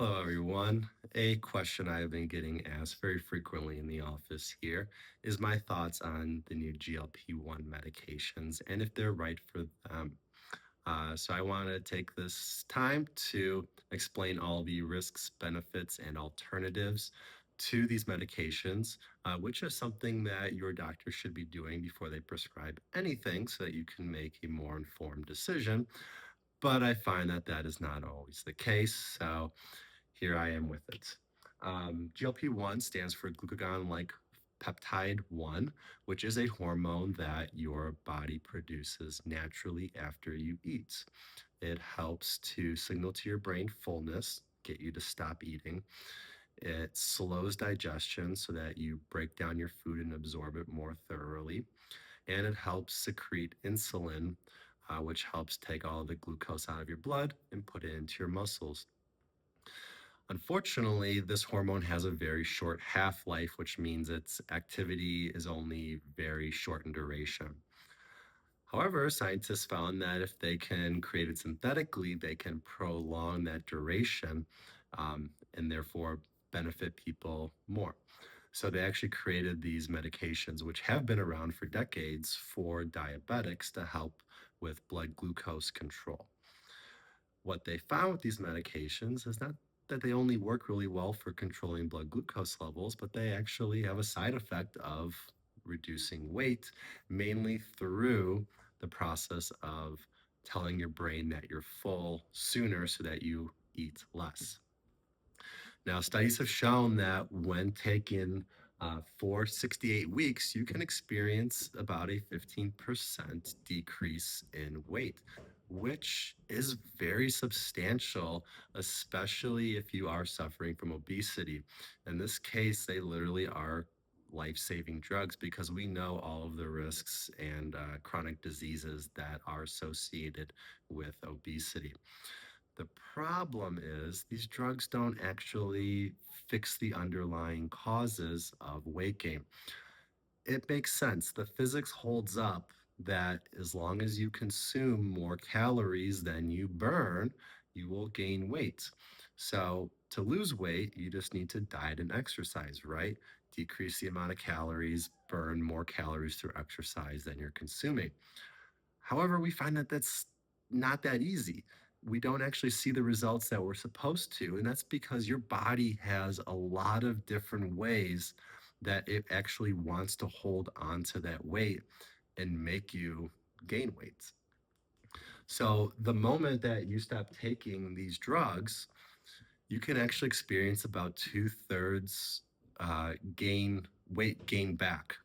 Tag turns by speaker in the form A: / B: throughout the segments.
A: Hello, everyone. A question I've been getting asked very frequently in the office here is my thoughts on the new GLP-1 medications and if they're right for them. So I want to take this time to explain all the risks, benefits, and alternatives to these medications, which is something that your doctor should be doing before they prescribe anything so that you can make a more informed decision. But I find that that is not always the case. So here I am with it. GLP-1 stands for glucagon like peptide 1, which is a hormone that your body produces naturally after you eat. It helps to signal to your brain fullness, get you to stop eating. It slows digestion so that you break down your food and absorb it more thoroughly. And it helps secrete insulin, which helps take all the glucose out of your blood and put it into your muscles. Unfortunately, this hormone has a very short half life, which means its activity is only very short in duration. However, scientists found that if they can create it synthetically, they can prolong that duration and therefore benefit people more. So they actually created these medications, which have been around for decades for diabetics to help with blood glucose control. What they found with these medications is not that they only work really well for controlling blood glucose levels, but they actually have a side effect of reducing weight, mainly through the process of telling your brain that you're full sooner so that you eat less. Now, studies have shown that when taken for 68 weeks, you can experience about a 15% decrease in weight, which is very substantial, especially if you are suffering from obesity. In this case, they literally are life saving drugs because we know all of the risks and chronic diseases that are associated with obesity. The problem is these drugs don't actually fix the underlying causes of weight gain. It makes sense. The physics holds up that as long as you consume more calories than you burn, you will gain weight. So, to lose weight, you just need to diet and exercise, right? Decrease the amount of calories, burn more calories through exercise than you're consuming. However, we find that that's not that easy. We don't actually see the results that we're supposed to. And that's because your body has a lot of different ways that it actually wants to hold on to that weight and make you gain weight. So, the moment that you stop taking these drugs, you can actually experience about two-thirds weight gain back.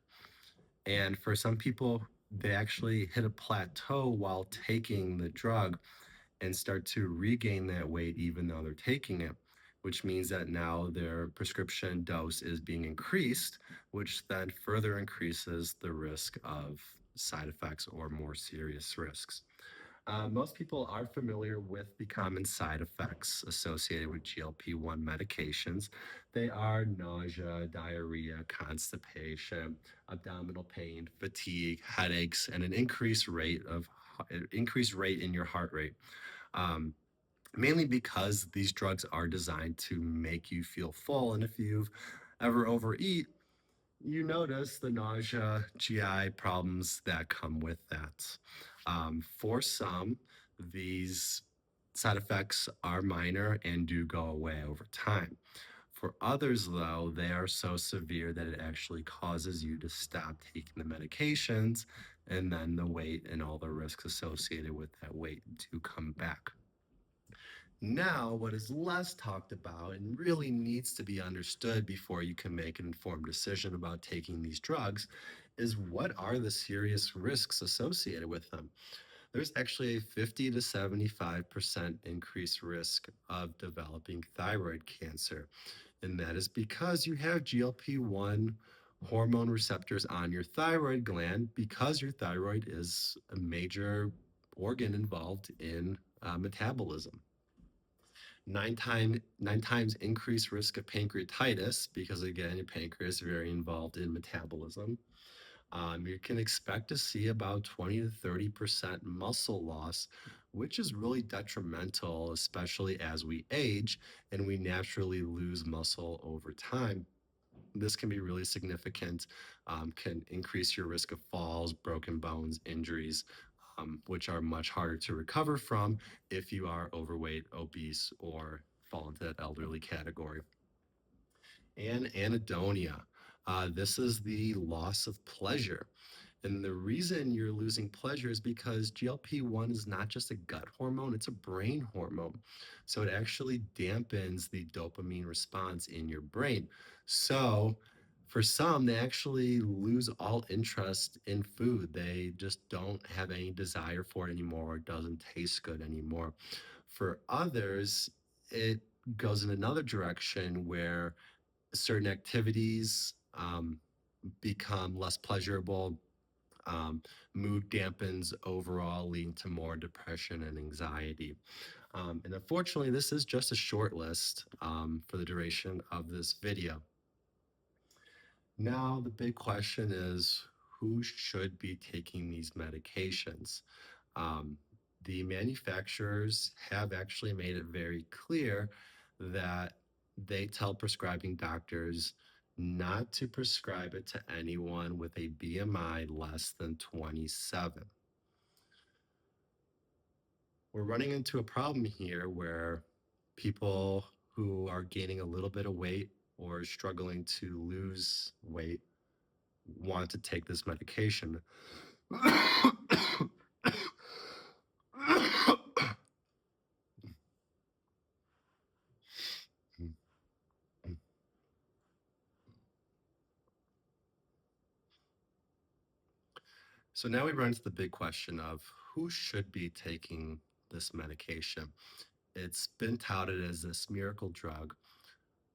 A: And for some people, they actually hit a plateau while taking the drug and start to regain that weight even though they're taking it, which means that now their prescription dose is being increased, which then further increases the risk of side effects or more serious risks. Most people are familiar with the common side effects associated with GLP-1 medications. They are nausea, diarrhea, constipation, abdominal pain, fatigue, headaches, and an increased rate in your heart rate. Um, Mainly because these drugs are designed to make you feel full, and if you've ever overeat, you notice the nausea, GI problems that come with that. For some, these side effects are minor and do go away over time. For others, though, they are so severe that it actually causes you to stop taking the medications, and then the weight and all the risks associated with that weight do come back. Now, what is less talked about and really needs to be understood before you can make an informed decision about taking these drugs is what are the serious risks associated with them? There's actually a 50 to 75% increased risk of developing thyroid cancer. And that is because you have GLP-1 hormone receptors on your thyroid gland because your thyroid is a major organ involved in metabolism. 9 times increased risk of pancreatitis because again your pancreas is very involved in metabolism. You can expect to see about 20 to 30% muscle loss which is really detrimental, especially as we age and we naturally lose muscle over time. This can be really significant, can increase your risk of falls, broken bones, injuries, which are much harder to recover from if you are overweight, obese, or fall into that elderly category. And anhedonia. This is the loss of pleasure. And the reason you're losing pleasure is because GLP-1 is not just a gut hormone, it's a brain hormone. So it actually dampens the dopamine response in your brain. So for some, they actually lose all interest in food. They just don't have any desire for it anymore. It doesn't taste good anymore. For others, it goes in another direction where certain activities become less pleasurable. um, Mood dampens overall, leading to more depression and anxiety. And unfortunately, this is just a short list for the duration of this video. Now, the big question is who should be taking these medications? Um, the manufacturers have actually made it very clear that they tell prescribing doctors not to prescribe it to anyone with a BMI less than 27. We're running into a problem here where people who are gaining a little bit of weight or struggling to lose weight want to take this medication. So now we run into the big question of who should be taking this medication. It's been touted as this miracle drug,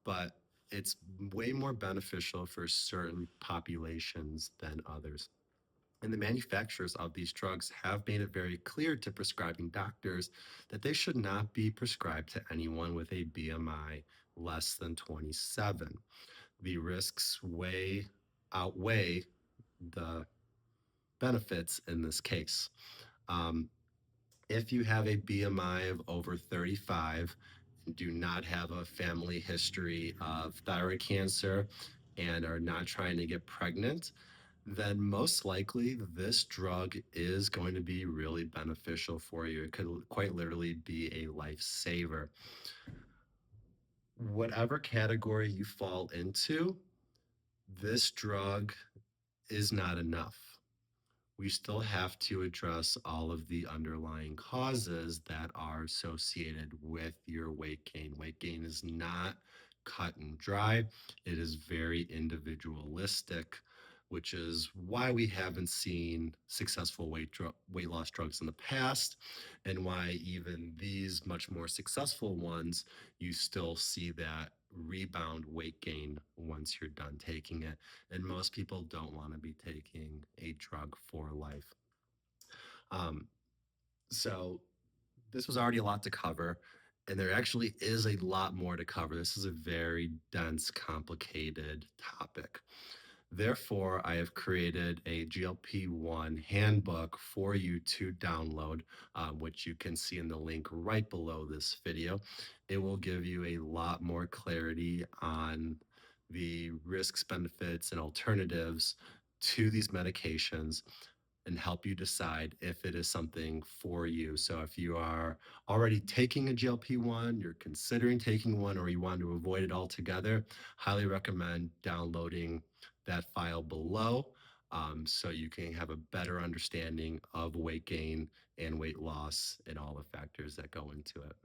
A: but it's way more beneficial for certain populations than others. And the manufacturers of these drugs have made it very clear to prescribing doctors that they should not be prescribed to anyone with a BMI less than 27. The risks way outweigh the benefits in this case. Um, if you have a BMI of over 35 and do not have a family history of thyroid cancer and are not trying to get pregnant, then most likely this drug is going to be really beneficial for you. It could quite literally be a lifesaver. Whatever category you fall into, this drug is not enough. We still have to address all of the underlying causes that are associated with your weight gain. Weight gain is not cut and dry, it is very individualistic, which is why we haven't seen successful weight loss drugs in the past, and why even these much more successful ones, you still see that rebound weight gain once you're done taking it. And most people don't want to be taking a drug for life. Um, so this was already a lot to cover, and there actually is a lot more to cover. This is a very dense, complicated topic. Therefore, I have created a GLP-1 handbook for you to download, which you can see in the link right below this video. It will give you a lot more clarity on the risks, benefits, and alternatives to these medications and help you decide if it is something for you. So if you are already taking a GLP-1, you're considering taking one, or you want to avoid it altogether, highly recommend downloading that file below, so you can have a better understanding of weight gain and weight loss and all the factors that go into it.